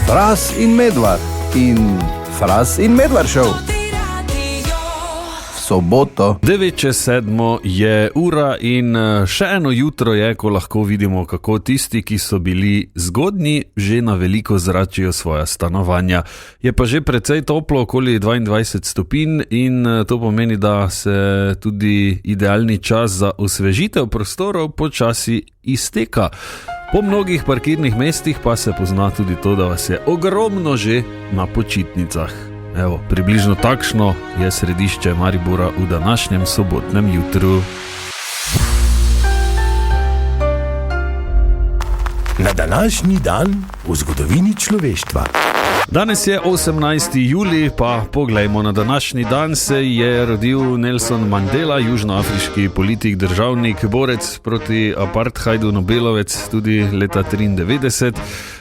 Fras in Medvard in Fras in Medvard Show. Soboto. 9:07 je ura in še eno jutro je, ko lahko vidimo, kako tisti, ki so bili zgodnji, že na veliko zračijo svoja stanovanja. Je pa že precej toplo, okoli 22 stopinj in to pomeni, da se tudi idealni čas za osvežitev prostorov počasi izteka. Po mnogih parkirnih mestih pa se pozna tudi to, da vas je ogromno že na počitnicah. Evo, približno takšno je središče Maribora v današnjem sobotnem jutru. Na današnji dan v zgodovini človeštva. Danes je 18. julij, pa poglejmo, na današnji dan se je rodil Nelson Mandela, južnoafriški politik, državnik, borec proti apartheidu, Nobelovec, tudi leta 1993.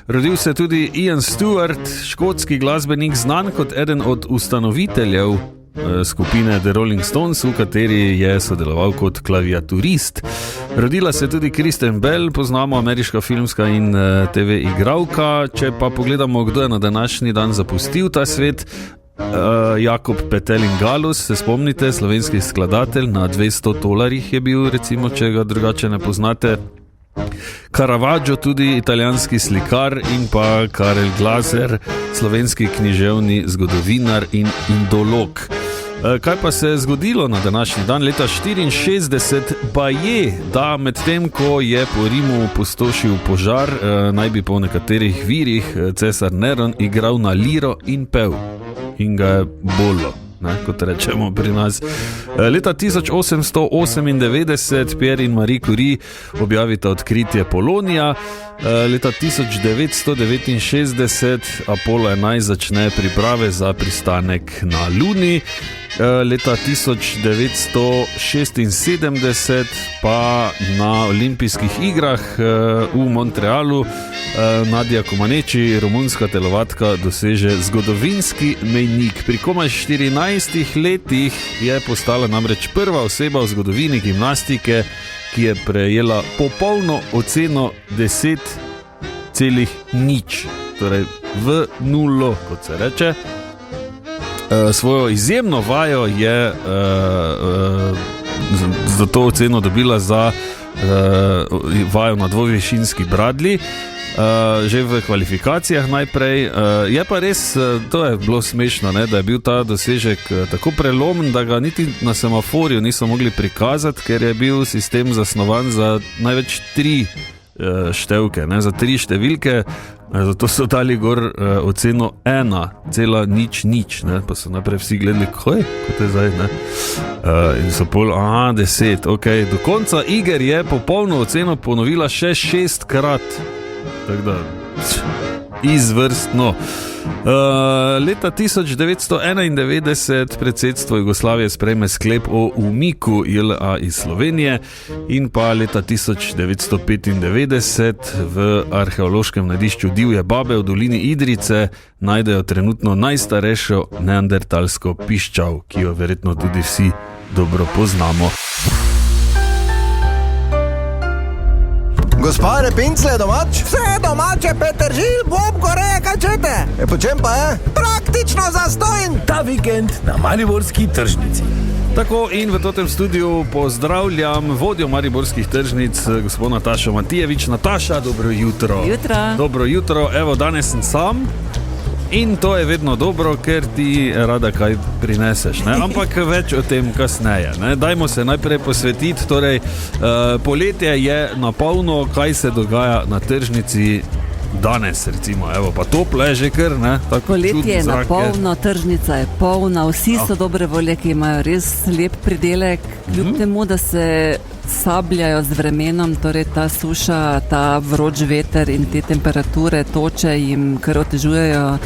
Rodil se tudi Ian Stewart, škotski glasbenik, znan kot eden od ustanoviteljev skupine The Rolling Stones, v kateri je sodeloval kot klaviaturist. Rodila se tudi Kristen Bell, poznamo, ameriška filmska in TV igralka. Če pa pogledamo, kdo je na današnji dan zapustil ta svet, Jakob Petelin Galus, se spomnite, slovenski skladatelj, na $200 je bil, recimo, če ga drugače ne poznate. Caravaggio, tudi italijanski slikar, in pa Karel Glaser, slovenski književni zgodovinar in indolog. Kaj pa se je zgodilo na današnji dan? Leta 1964 pa je, da medtem ko je po Rimu pustošil požar, naj bi po nekaterih virih cesar Neron igral na liro in pev. In ga je bolelo, kot rečemo pri nas. Leta 1898 Pierre in Marie Curie objavita odkritje polonija. Leta 1969 Apollo 11 začne priprave za pristanek na Luni. Leta 1976 pa na olimpijskih igrah v Montrealu Nadia Comaneci, romunska telovadka, doseže zgodovinski mejnik. Pri komaj 14 letih je postala namreč prva oseba v zgodovini gimnastike, ki je prejela popolno oceno 10,0, torej v nulo, kot se reče. Svojo izjemno vajo je za to oceno dobila za vajo na dvovišinski bradlji, že v kvalifikacijah najprej. Je pa res, to je bilo smešno, da je bil ta dosežek tako prelomen, da ga niti na semaforju niso mogli prikazati, ker je bil sistem zasnovan za največ 3 števke, za 3 številke. Zato so dali gor oceno 1,00, pa so naprej vsi gledali, kot je zdaj, in so pol, 10, ok. Do konca iger je popolno oceno ponovila še 6-krat, tako da izvrstno. Leta 1991 predsedstvo Jugoslavije sprejme sklep o umiku JLA iz Slovenije in pa leta 1995 v arheološkem najdišču Divje Babe v dolini Idrijce najdejo trenutno najstarejšo neandertalsko piščal, ki jo verjetno tudi vsi dobro poznamo. Gospa Repincle je domač? Vse domače, Petržil, Bob, Goreja, kaj čete? Po čem pa je? Praktično zastojn! Ta vikend na mariborski tržnici. Tako, in v tem studiu pozdravljam vodjo mariborskih tržnic, gospod Natašo Matijevič. Nataša, dobro jutro. Dobro jutro, evo, danes sem sam. In to je vedno dobro, ker ti rada kaj prineseš, ampak več o tem kasneje. Dajmo se najprej posvetiti, torej poletje je na polno, kaj se dogaja na tržnici danes, recimo, evo, pa toplo je že kar, poletje je na polno, tržnica je polna, vsi so dobre volje, ki imajo res lep pridelek, kljub temu, da se sabljajo z vremenom, torej ta suša, ta vroč veter in te temperature, toče jim kar otežujejo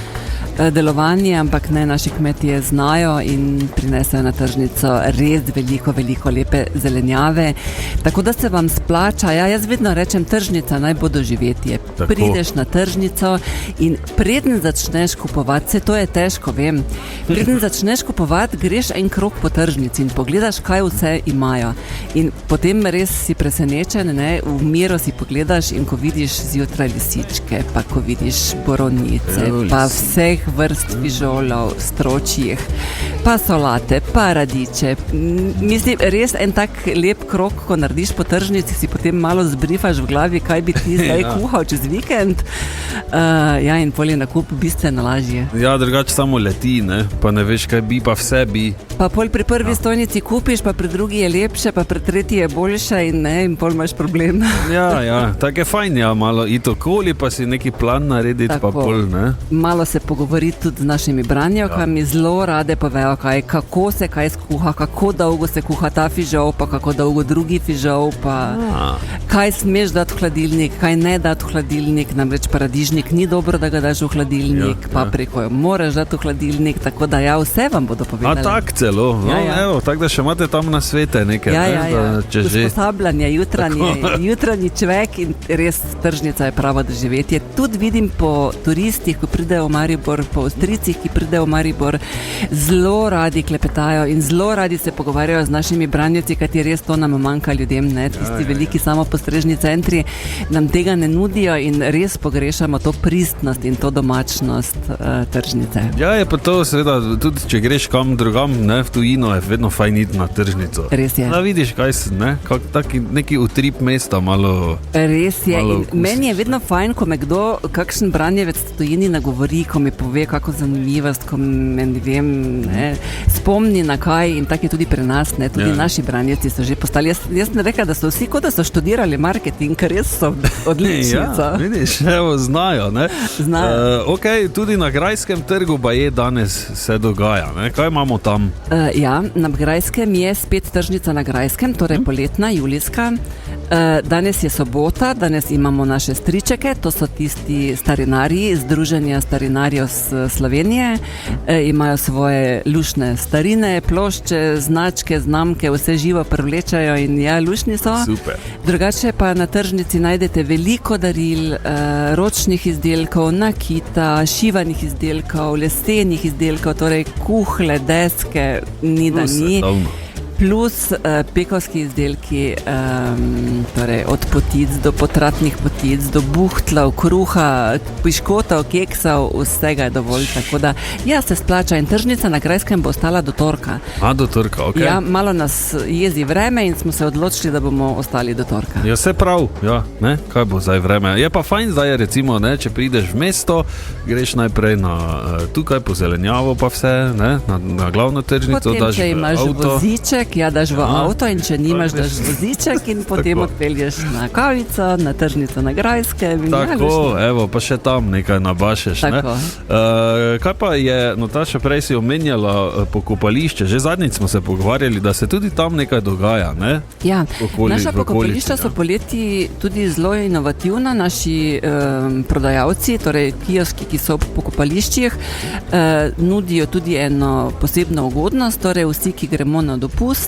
delovanje, ampak ne, naši kmetje znajo in prinesejo na tržnico res veliko lepe zelenjave. Tako da se vam splača, jaz vedno rečem, tržnica naj bo doživetje. Tako. Prideš na tržnico in preden začneš kupovati, to je težko, vem, preden začneš kupovati, greš en krog po tržnici in pogledaš, kaj vse imajo. In potem res si presenečen, ne, v miru si pogledaš in ko vidiš zjutraj lisičke, pa ko vidiš borovnice, pa vseh vrst fižolov, stročjih, pa solate, pa radiče. Mislim, res en tak lep krog, ko narediš po tržnici, si potem malo zbrifaš v glavi, kaj bi ti zdaj kuhal čez vikend. In pol je nakup bistveno lažje. Ja, drugače samo leti, ne? Pa ne veš, kaj bi, pa vse bi. Pa pol pri prvi stojnici kupiš, pa pri drugi je lepše, pa pri tretji je boljše in pol imaš problem. Ja, tako je fajn, malo iti okoli, pa si neki plan narediti, tako, pa pol, ne? Malo se pogovoriti tudi z našimi branjevkami, zelo rade povejo, kako se kaj skuha, kako dolgo se kuha ta fižol, pa kako dolgo drugi fižol, pa kaj smeš dati v hladilnik, kaj ne dati v hladilnik, namreč paradižnik ni dobro, da ga daš v hladilnik, papriko jo moraš dati v hladilnik, tako da vse vam bodo povedali. A tak celo, evo, tako da še imate tam na svete nekaj, usposabljanje, jutranji čvek in res tržnica je prava doživetje. Tudi vidim po turistih, ko pridejo v Maribor, po Avstrijcih, ki pridejo v Maribor, zelo radi klepetajo in zelo radi se pogovarjajo z našimi branjevci, kajti res to nam manjka ljudem, ne? Tisti veliki samopostrežni centri nam tega ne nudijo in res pogrešamo to pristnost in to domačnost tržnice. Ja, je pa to seveda, tudi če greš kam drugam, ne, v tujino, je vedno fajn iti na tržnico. Res je. Da vidiš, kaj si, ne, neki utrip mesta malo. Res je. In meni je vedno fajn, ko me kdo, kakšen branjevec v tujini nagovori, ko mi pove kako zanimivost, ko me, ne vem, ne, spomni na kaj in tako je tudi pri nas, ne, tudi naši branjevci so že postali. Jaz ne rekla, da so vsi, kot da so študirali marketing, ker res so odlični. Ja, vidiš, evo, znajo, ne. Znajo. Tudi na Grajskem trgu pa je danes se dogaja, ne. Kaj imamo tam? Na Grajskem je spet tržnica na Grajskem, torej poletna, julijska. Danes je sobota, danes imamo naše stričeke, to so tisti starinarji, Združenja starinarjev Slovenije, imajo svoje lušne starine, plošče, značke, znamke, vse živo privlečajo in lušni so. Super. Drugače pa na tržnici najdete veliko daril, ročnih izdelkov, nakita, šivanih izdelkov, lesenih izdelkov, torej kuhle, deske, ni da ni. Plus pekovski izdelki, torej od potic do potratnih potic, do buhtlov, kruha, piškotov, keksov, vsega je dovolj, tako da se splača in tržnica na Grajskem bo ostala do torka. Do torka, ok. Ja, malo nas jezi vreme in smo se odločili, da bomo ostali do torka. Ja, se prav, ne, kaj bo zdaj vreme. Je pa fajn zdaj, recimo, ne, če prideš v mesto, greš najprej tukaj po zelenjavo pa vse, ne, na glavno tržnico, potem, daš v avto. Potem, če imaš voziček, daš v avto in če nimaš, daš voziček in potem odpelješ na kavico, na tržnico na Grajskem. Tako, evo, pa še tam nekaj nabašeš. Ne? Kaj pa je, Nataša, prej si omenjala pokopališče, že zadnjič smo se pogovarjali, da se tudi tam nekaj dogaja, ne? Ja, naša pokopališča so poleti tudi zelo inovativna, naši prodajalci, torej kioski, ki so v pokopališčih, nudijo tudi eno posebno ugodnost, torej vsi, ki gremo na dopust,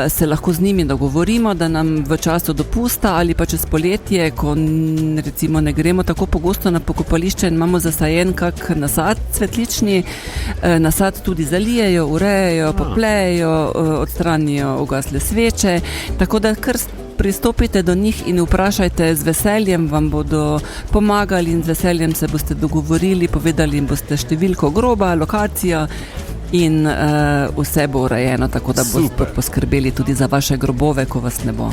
se lahko z njimi dogovorimo, da nam v času dopusta ali pa čez poletje, ko recimo ne gremo tako pogosto na pokopališče in imamo zasajen kak nasad cvetlični, nasad tudi zalijejo, urejejo, poplejejo, odstranijo ugasle sveče, tako da kar pristopite do njih in vprašajte, z veseljem vam bodo pomagali in z veseljem se boste dogovorili, povedali jim boste številko groba, lokacijo, in vse bo urejeno, tako da boste poskrbeli tudi za vaše grobove, ko vas ne bo.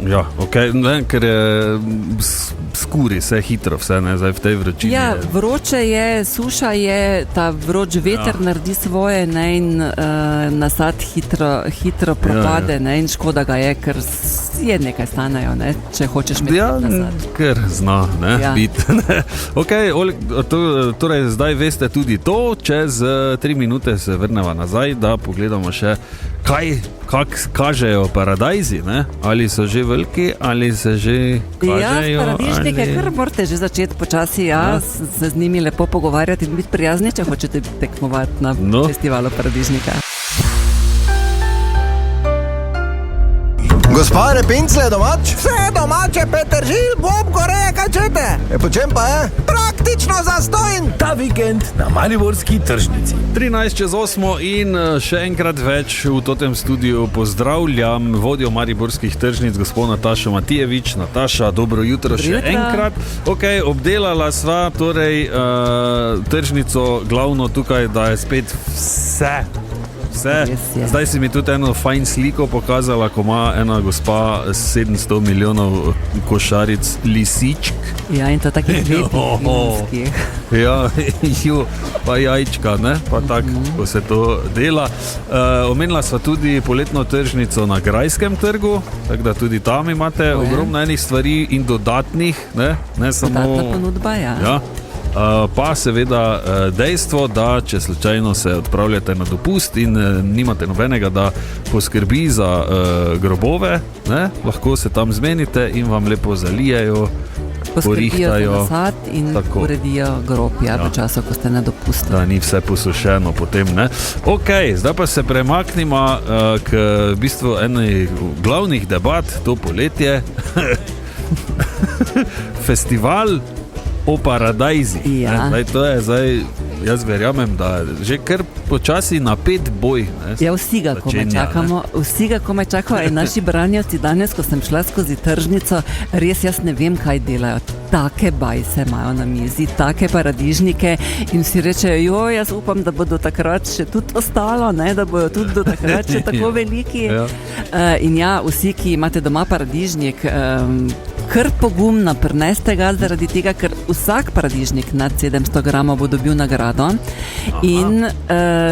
Ja, ok, ne, ker je skuri vse hitro, vse ne, zdaj v tej vročini. Ja, vroče je, suša je, ta vroč veter naredi svoje, ne, in nasad hitro propade, ne, in škoda ga je, ker je nekaj stanejo, ne, če hočeš imeti nasad. Ker zna, ne, biti, ne. Ok, torej zdaj veste tudi to, čez 3 minute se vrneva nazaj, da pogledamo še Kako kažejo paradajzi, ne? Ali so že veliki, ali se že kažejo? Paradižnike, kar morate že začeti počasi, se z njimi lepo pogovarjati in biti prijazni, če hočete tekmovati na festivalu paradižnika. Gospa Repincle domač? Vse domače, Peteržil, bob, goreje, kaj čete? Po čem pa je? Praktično zastojn! Ta vikend na Mariborski tržnici. 13:08 in še enkrat več v totem studiu pozdravljam vodjo Mariborskih tržnic, gospod Natašo Matijevič. Nataša, dobro jutro še enkrat. Obdelala sva torej tržnico glavno tukaj, da je spet vse. Zdaj si mi tudi eno fajn sliko pokazala, ko ima ena gospa 700 milijonov košaric lisičk. Ja, in to takih lepih. Ja, pa jajčka, ne? Pa tako, ko se to dela. Omenila sva tudi poletno tržnico na Grajskem trgu, tako da tudi tam imate ogromno enih stvari in dodatnih, ne samo... Dodatna ponudba, ja. Pa seveda dejstvo, da če slučajno se odpravljate na dopust in nimate nobenega, da poskrbi za grobove, ne? Lahko se tam zmenite in vam lepo zalijejo, porihtajo. Poskrbijo za nasad in uredijo grob, v času, ko ste na dopustu. Da ni vse posušeno potem, ne? Zdaj pa se premaknimo k v bistvu enej glavnih debat to poletje. Festival o paradajzi. Ja. To je zdaj, jaz verjamem, da že kar počasi napet boj. Ja, vsi ga komaj čakamo. In naši branjevci danes, ko sem šla skozi tržnico, res jaz ne vem, kaj delajo. Take bajse imajo na mizi, take paradižnike in vsi rečejo, jaz upam, da bodo takrat še tudi ostalo, ne? Da bodo tudi do takrat še tako veliki. In vsi, ki imate doma paradižnik, kar pogumno prineste ga, zaradi tega, ker vsak paradižnik nad 700 gramov bo dobil nagrado. In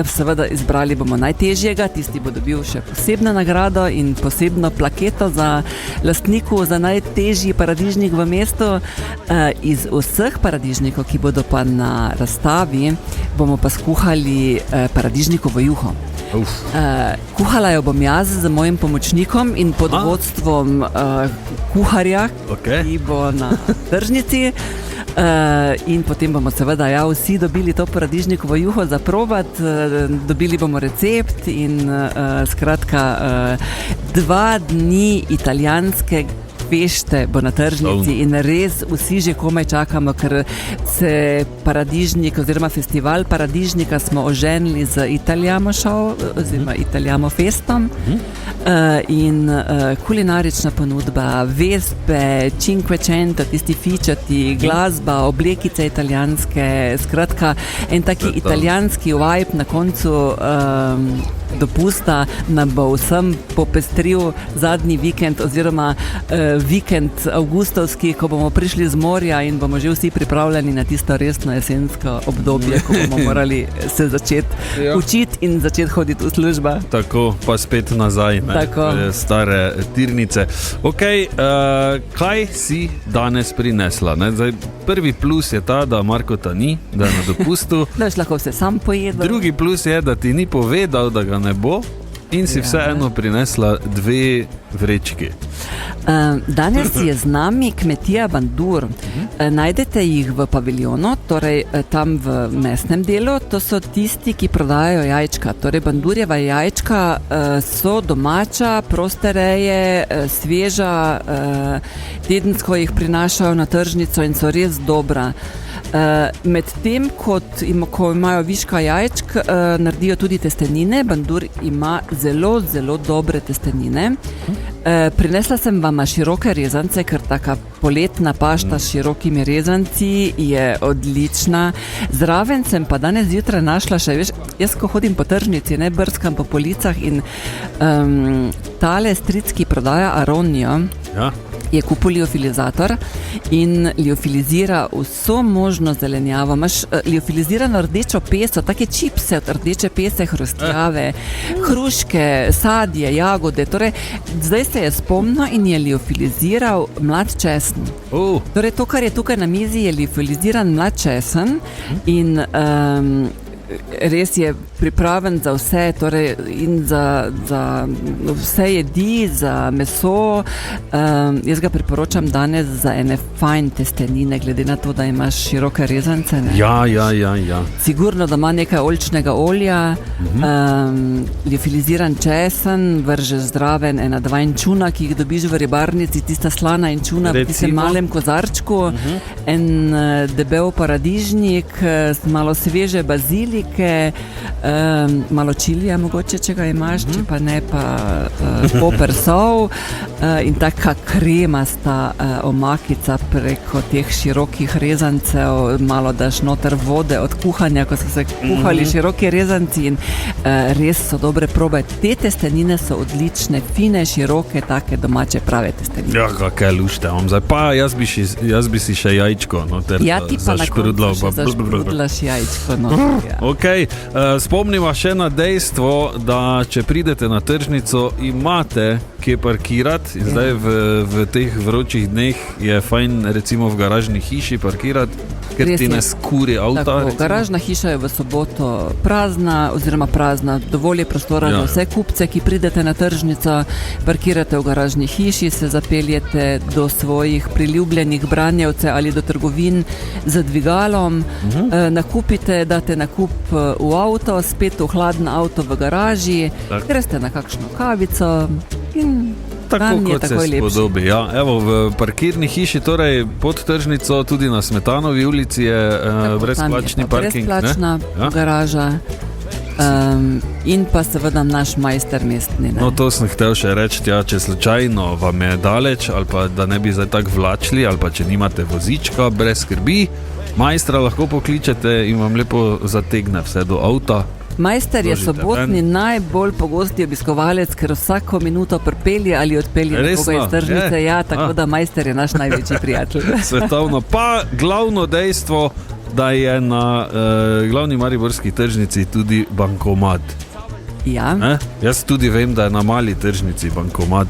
seveda izbrali bomo najtežjega, tisti bo dobil še posebno nagrado in posebno plaketo za lastniku za najtežji paradižnik v mestu. Iz vseh paradižnikov, ki bodo pa na razstavi, bomo pa skuhali paradižnikovo juho. Kuhala jo bom jaz z mojim pomočnikom in pod vodstvom kuharja, ki bo na tržnici. In potem bomo seveda vsi dobili to paradižnikovo juho za probati, dobili bomo recept in skratka 2 dni italijanske fešte bo na tržnici in res vsi že komaj čakamo, ker se paradižnik oziroma festival paradižnika smo oženili z Italijamo show oziroma Italijamo festom in kulinarična ponudba, vespe, cinquecento, tisti fičati, glasba, oblekice italijanske, skratka en taki italijanski vibe na koncu dopusta nam bo vsem popestril zadnji vikend oziroma vikend avgustovski, ko bomo prišli z morja in bomo že vsi pripravljeni na tisto resno jesensko obdobje, ko bomo morali se začeti učiti in začeti hoditi v službo. Tako, pa spet nazaj, stare tirnice. Kaj si danes prinesla? Zdaj, prvi plus je ta, da Markota ni, da je na dopustu. Da lahko vse sam pojedel. Drugi plus je, da ti ni povedal, da ga ne bo in si vseeno prinesla 2 vrečki. Danes je z nami kmetija Bandur. Najdete jih v paviljonu, torej tam v mestnem delu. To so tisti, ki prodajajo jajčka. Torej Bandurjeva jajčka so domača, proste reje, sveža, tedensko jih prinašajo na tržnico in so res dobra. Medtem, ko imajo viška jajčk, naredijo tudi testenine. Bandur ima zelo, zelo dobre testenine. Prinesla sem vam široke rezance, ker taka poletna pašta s širokimi rezanci je odlična. Zraven sem pa danes zjutraj našla še, jaz ko hodim po tržnici, brskam po policah in tale stric, ki prodaja aronijo, je kupil liofilizator in liofilizira vso možno zelenjavo. Imaš liofilizirano rdečo peso, take čipse od rdeče pese, hrustljave, hruške, sadje, jagode. Torej, zdaj se je spomnil in je liofiliziral mlad česen. Torej, to, kar je tukaj na mizi, je liofiliziran mlad česen in res je pripraven za vse, torej in za vse jedi, za meso. Jaz ga priporočam danes za ene fajn testenine, glede na to, da imaš široke rezance. Ne? Ja. Sigurno, da ima nekaj oljčnega olja, liofiliziran česen, vrže zdraven 1-2 inčuna, ki jih dobiš v ribarnici, tista slana inčuna v tistem malem kozarčku, en debel paradižnik, malo sveže bazilike, malo čilija mogoče, če ga imaš, če pa ne, pa poper sol in taka kremasta omakica preko teh širokih rezancev, malo daš noter vode od kuhanja, ko so se kuhali široki rezanci in res so dobre probe. Te testenine so odlične, fine, široke, take domače prave testenine. Ja, kakaj lušte, zdaj pa jaz bi si še jajčko noter zašprudlal. Ja, ti pa na koncu še zašprudlaš jajčko noter. Ja. Ok, spomniva še na dejstvo, da če pridete na tržnico, imate kje parkirati in zdaj v teh vročih dneh je fajn recimo v garažni hiši parkirati, ker ti ne skuri avta. Tako, garažna hiša je v soboto prazna, dovolj je prostora za vse kupce, ki pridete na tržnico, parkirate v garažni hiši, se zapeljete do svojih priljubljenih branjevcev ali do trgovin z dvigalom, nakupite, date nakup v avto, spet v hladen avto v garaži, greste na kakšno kavico in tako kot se spodobi. Ja, evo, v parkirni hiši, torej pod tržnico, tudi na Smetanovi ulici je brezplačni parking. Brezplačna garaža in pa seveda naš majster mestni. Ne? No, to sem hotel še reči, ja, če slučajno vam je daleč ali pa da ne bi zdaj tako vlačili ali pa če nimate vozička, brez skrbi, majstra lahko pokličete in vam lepo zategne vse do avta. Majster je sobotni najbolj pogosti obiskovalec, ker vsako minuto pripelje ali odpelje nekoga iz tržnice. Ja, tako da majster je naš največji prijatelj. Svetovno. Pa glavno dejstvo, da je na glavni mariborski tržnici tudi bankomat. Ja. Jaz tudi vem, da je na mali tržnici bankomat.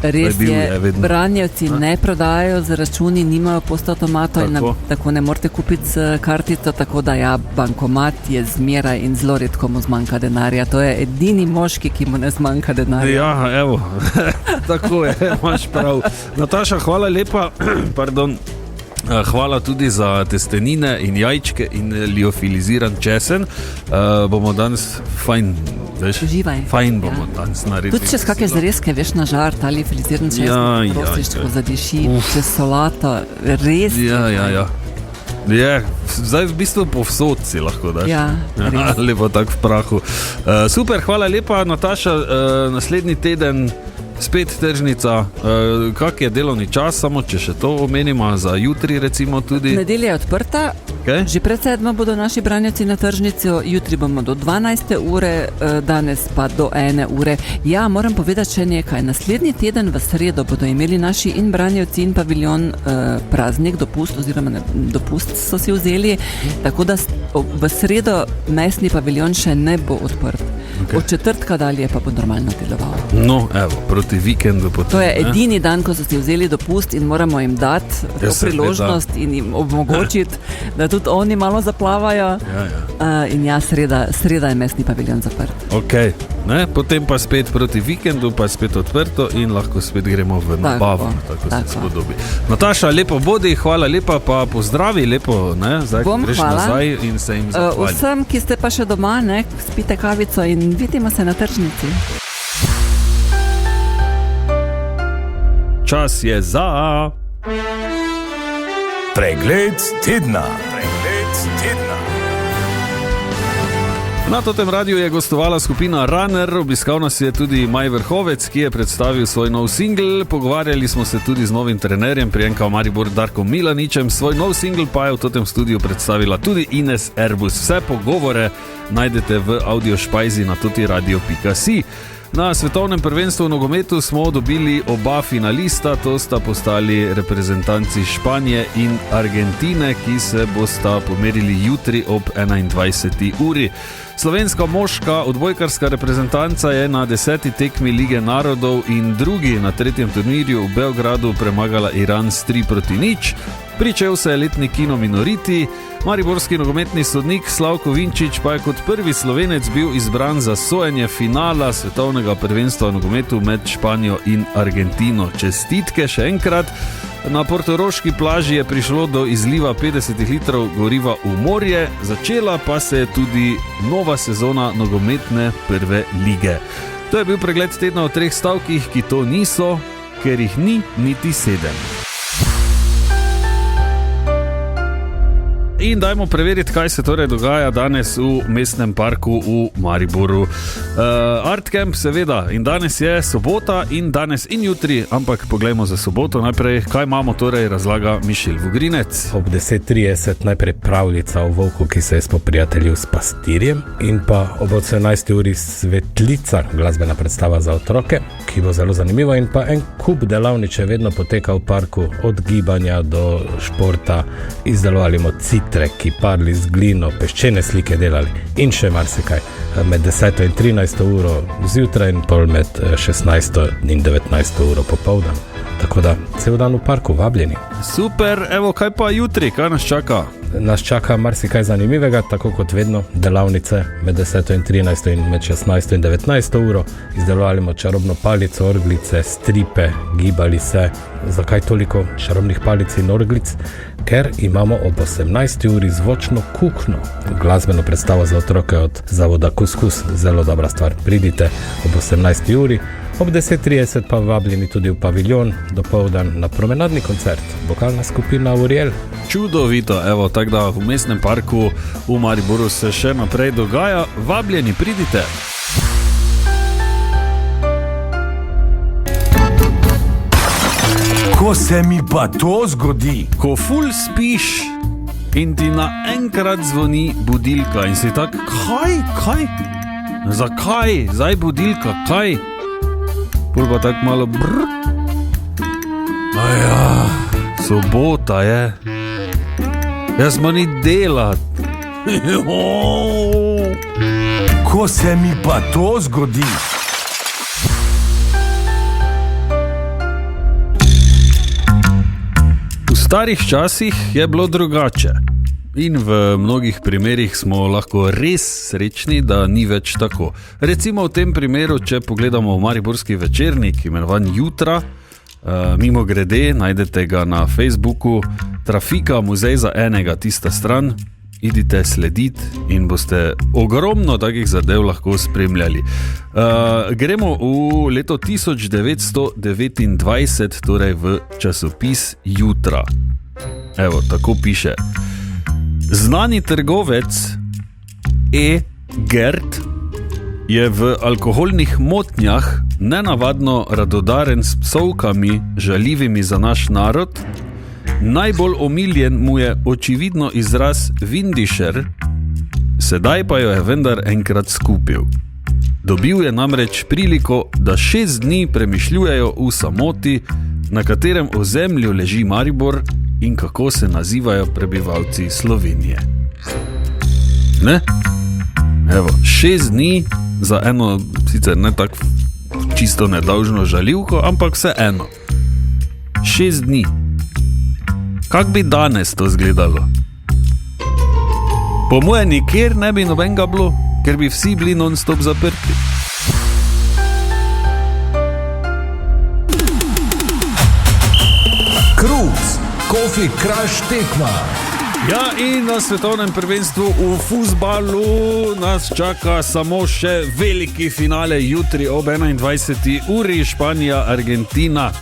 Res je, branjevci ne prodajajo z računi, nimajo postautomatov in tako ne morete kupiti z kartico, tako da ja, bankomat je zmeraj in zelo redko mu zmanjka denarja. To je edini moški, ki mu ne zmanjka denarja. Ja, evo, tako je, imaš prav. Nataša, hvala lepa, hvala tudi za testenine in jajčke in liofiliziran česen. Bomo danes fajn bomo danes naredili. Tudi čez kakšne zrezke, veš, na žar, ta liofiliziran česen, prostiško zadiši, čez solato, res. Ja. Zdaj v bistvu povsod si lahko daš. Ja, lepo tak v prahu. Super, hvala lepa, Nataša. Naslednji teden spet tržnica. Kak je delovni čas, samo če še to omenimo, za jutri recimo tudi? Nedelja je odprta, že pred 7 bodo naši branjevci na tržnici, jutri bomo do 12. ure, danes pa do 1. ure. Ja, moram povedati še nekaj. Naslednji teden v sredo bodo imeli naši in branjevci in paviljon praznik, dopust oziroma dopust so si vzeli, tako da v sredo mestni paviljon še ne bo odprt. Od četrtka dalje pa bo normalno deloval. No, evo, proti vikendu potem. To je edini dan, ko so si vzeli dopust in moramo jim dati to priložnost in jim omogočiti, da tudi oni malo zaplavajo. In ja, sreda je mestni paviljon zaprt. Ok, potem pa spet proti vikendu, pa spet odprto in lahko spet gremo v nabavo. Tako se spodobi. Nataša, lepo bodi, hvala lepa, pa pozdravi lepo, zdaj greš nazaj in se jim zahvali. Vsem, ki ste pa še doma, spite kavico in vidimo se na tržnici. Čas je za Pregled tedna. Na totem radiju je gostovala skupina Runner, obiskal nas je tudi Maj Vrhovec, ki je predstavil svoj nov singl. Pogovarjali smo se tudi z novim trenerjem Prijenka Maribor Darkom Milaničem. Svoj nov singl pa je v totem studiu predstavila tudi Ines Erbus. Vse pogovore najdete v audiošpajzi na totiradio.si. Na svetovnem prvenstvu v nogometu smo dobili oba finalista, to sta postali reprezentanci Španije in Argentine, ki se bosta pomerili jutri ob 21. uri. Slovenska moška odbojkarska reprezentanca je na 10. tekmi Lige narodov in drugi na 3. turnirju v Beogradu premagala Iran s 3-0. Pričel se je letni kino Minoriti, Mariborski nogometni sodnik Slavko Vinčič pa je kot prvi Slovenec bil izbran za sojenje finala svetovnega prvenstva v nogometu med Španijo in Argentino. Čestitke še enkrat. Na portoroški plaži je prišlo do izliva 50 litrov goriva v morje, začela pa se je tudi nova sezona nogometne prve lige. To je bil pregled tedna v 3 stavkih, ki to niso, ker jih ni niti 7. In dajmo preveriti, kaj se torej dogaja danes v mestnem parku v Mariboru. Artcamp seveda, in danes je sobota in danes in jutri, ampak poglejmo za soboto najprej, kaj imamo torej, razlaga Mišel Vugrinec. Ob 10.30 najprej pravljica o volku, ki se je spoprijateljil s pastirjem, in pa ob 18. uri Svetlica, glasbena predstava za otroke, ki bo zelo zanimiva, in pa en kup delavniče vedno poteka v parku, od gibanja do športa, izdelovali citre, kiparili z glino, peščene slike delali in še marsikaj. Med 10. in 13. uro zjutraj in pol med 16. in 19. uro popoldan. Tako da, cel dan v parku, vabljeni. Super, evo, kaj pa jutri, kaj nas čaka? Nas čaka marsikaj zanimivega, tako kot vedno, delavnice med 10. in 13. in med 16. in 19. uro. Izdelovali smo čarobno palico, orglice, stripe, gibali se. Zakaj toliko čarobnih palic in orglic? Ker imamo ob 18. uri zvočno kuhno, glasbeno predstavo za otroke od zavoda Kuskus, zelo dobra stvar. Pridite ob 18. uri, ob 10.30 pa vabljeni tudi v paviljon, dopoldan na promenadni koncert, vokalna skupina Uriel. Čudovito, evo, tako da v mestnem parku v Mariboru se še naprej dogaja, vabljeni, pridite. Ko se mi pa to zgodi? Ko ful spiš in ti naenkrat zvoni budilka in si tak, kaj? Zakaj? Zdaj budilka, kaj? Pol pa tak malo brr. Aja, sobota je. Jaz smo ni delat. Ko se mi pa to zgodi? V starih časih je bilo drugače in v mnogih primerih smo lahko res srečni, da ni več tako. Recimo v tem primeru, če pogledamo v mariborski večernik, imenovan Jutra, mimo grede, najdete ga na Facebooku, Trafika, muzej za enega, tista stran, idite slediti in boste ogromno takih zadev lahko spremljali. Gremo v leto 1929, torej v časopis Jutra. Evo, tako piše. Znani trgovec E. Gert je v alkoholnih motnjah nenavadno radodaren s psovkami, žaljivimi za naš narod. Najbolj omiljen mu je očividno izraz Windišer, sedaj pa jo je vendar enkrat skupil. Dobil je namreč priliko, da 6 dni premišljujejo v samoti, na katerem ozemlju leži Maribor in kako se nazivajo prebivalci Slovenije. Ne? Evo, 6 dni za eno, sicer ne tako čisto nedolžno žaljivko, ampak vse eno. 6 dni. Kak bi danes to izgledalo? Po moje nikjer ne bi nobenega bilo, ker bi vsi bili non-stop zaprti. Kruz, Coffee Crush tekma. Ja, in na svetovnem prvenstvu v fuzbalu nas čaka samo še veliki finale jutri ob 21. uri, Španija-Argentina.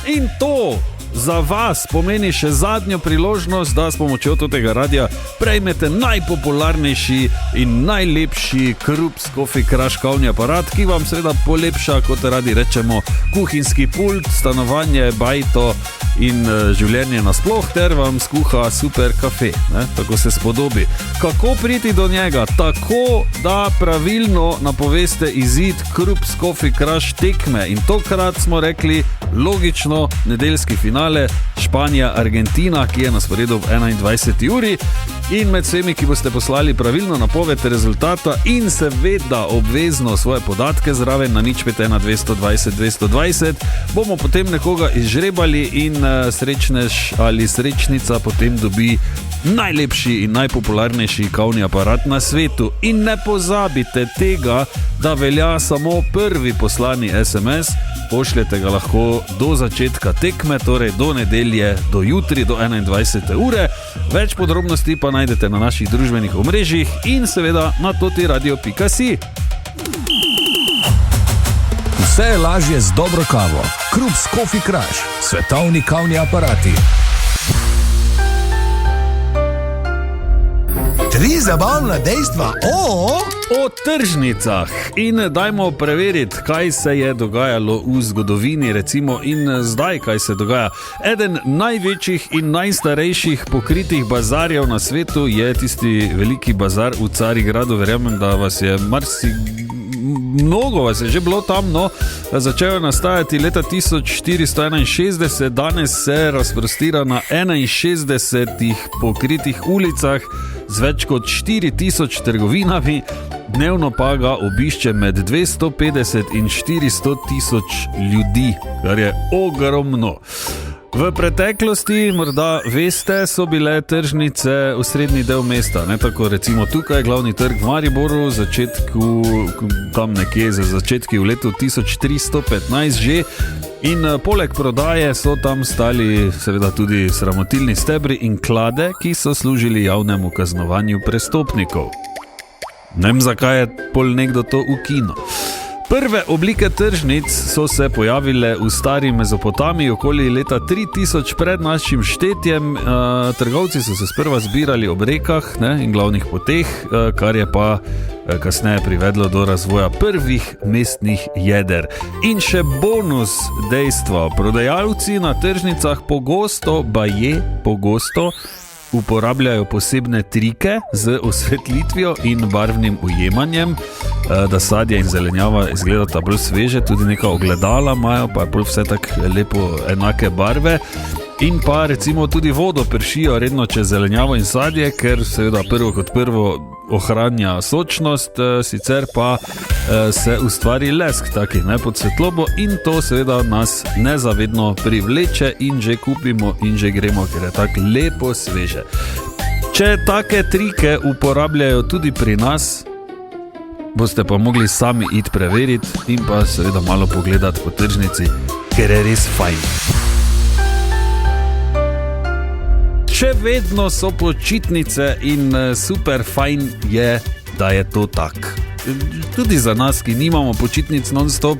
In to za vas pomeni še zadnjo priložnost, da s pomočjo tega radia prejmete najpopularnejši in najlepši Krups Coffee Crush kavni aparat, ki vam seveda polepša, kot radi rečemo, kuhinjski pult, stanovanje, bajto in življenje nasploh, ter vam skuha super kafe, ne? Tako se spodobi. Kako priti do njega? Tako, da pravilno napoveste izid Krups Coffee Crush tekme, in tokrat smo rekli logično nedeljski finale Španija-Argentina, ki je na sporedu v 21. uri, in med vsemi, ki boste poslali pravilno napoved rezultata in seveda obvezno svoje podatke zraven na 051 220 220, bomo potem nekoga izžrebali in srečnež ali srečnica potem dobi najlepši in najpopularnejši kavni aparat na svetu. In ne pozabite tega, da velja samo prvi poslani SMS, pošljete ga lahko do začetka tekme, torej do nedelje, do jutri, do 21. ure. Več podrobnosti pa najdete na naših družbenih omrežjih in seveda na totiradio.si. Vse je lažje z dobro kavo. Krups Coffee Crush, svetovni kavni aparati. 3 zabavna dejstva O tržnicah in dajmo preveriti, kaj se je dogajalo v zgodovini, recimo in zdaj, kaj se dogaja. Eden največjih in najstarejših pokritih bazarjev na svetu je tisti veliki bazar v Carigradu. Verjamem, da vas je mnogo vas je že bilo tam, no, začel je nastajati leta 1461, danes se razprostira na 61 pokritih ulicah z več kot 4000 trgovinami, dnevno pa ga obišče med 250 in 400 tisoč ljudi, kar je ogromno. V preteklosti, morda veste, so bile tržnice osrednji del mesta, ne tako recimo tukaj, glavni trg v Mariboru, tam nekje za začetki v letu 1315 že, in poleg prodaje so tam stali seveda tudi sramotilni stebri in klade, ki so služili javnemu kaznovanju prestopnikov. Ne vem, zakaj je pol nekdo to ukinil. Prve oblike tržnic so se pojavile v stari Mezopotamiji okoli leta 3000 pred našim štetjem. Trgovci so se sprva zbirali ob rekah in glavnih poteh, kar je pa kasneje privedlo do razvoja prvih mestnih jeder. In še bonus dejstva. Prodajalci na tržnicah pogosto uporabljajo posebne trike z osvetlitvijo in barvnim ujemanjem, da sadje in zelenjava izgledata bolj sveže, tudi neka ogledala imajo, pa je bolj vse tako lepo enake barve. In pa recimo tudi vodo pršijo redno čez zelenjavo in sadje, ker seveda prvo kot prvo ohranja sočnost, sicer pa se ustvari lesk takih pod svetlobo in to seveda nas nezavedno privleče in že kupimo in že gremo, ker je tako lepo sveže. Če take trike uporabljajo tudi pri nas, boste pa mogli sami iti preveriti in pa seveda malo pogledati po tržnici, ker je res fajn. Še vedno so počitnice in super fajn je, da je to tak. Tudi za nas, ki nimamo počitnic non-stop,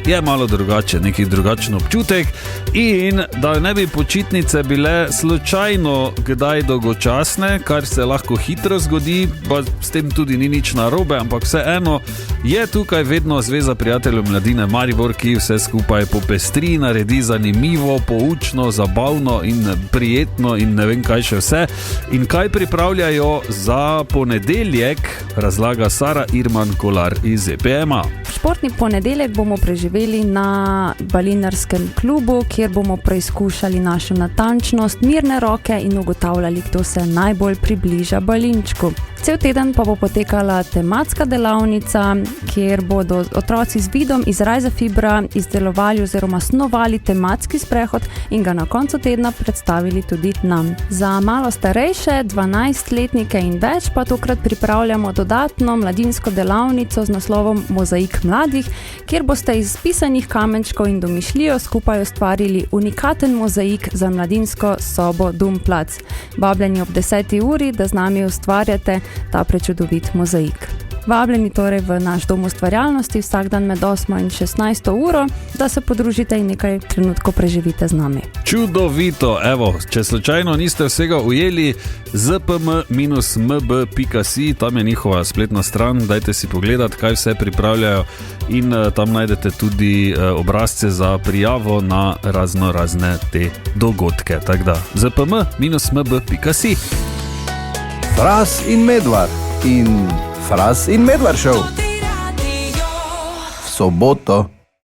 je malo drugače, neki drugačen občutek. In da ne bi počitnice bile slučajno kdaj dolgočasne, kar se lahko hitro zgodi, pa s tem tudi ni nič narobe, ampak vseeno je tukaj vedno Zveza prijateljev mladine Maribor, ki vse skupaj popestri, naredi zanimivo, poučno, zabavno in prijetno in ne vem kaj še vse. In kaj pripravljajo za ponedeljek, razlaga Sara Irman Kolar iz EPM-a. Športni ponedeljek bomo preživeli na balinarskem klubu, kjer bomo preizkušali našo natančnost, mirne roke in ugotavljali, kdo se najbolj približa balinčku. Cel teden pa bo potekala tematska delavnica, kjer bodo otroci z vidom iz Rajza Fibra izdelovali oziroma snovali tematski sprehod in ga na koncu tedna predstavili tudi nam. Za malo starejše, 12-letnike in več pa tokrat pripravljamo dodatno mladinsko delavnico z naslovom Mozaik mladih, kjer boste iz pisanih kamenčkov in domišljijo skupaj ustvarili unikaten mozaik za mladinsko sobo Dumplac. Vabljeni ob 10. uri, da z nami ustvarjate ta prečudovit mozaik. Vabljeni torej v naš dom ustvarjalnosti vsak dan med 8 in 16 uro, da se podružite in nekaj trenutkov preživite z nami. Čudovito, evo, če slučajno niste vsega ujeli, zpm-mb.si, tam je njihova spletna stran, dajte si pogledati, kaj vse pripravljajo in tam najdete tudi obrazce za prijavo na razne te dogodke. Tako da, zpm-mb.si. Fras in Medvard in Fras in Medvard Show v soboto.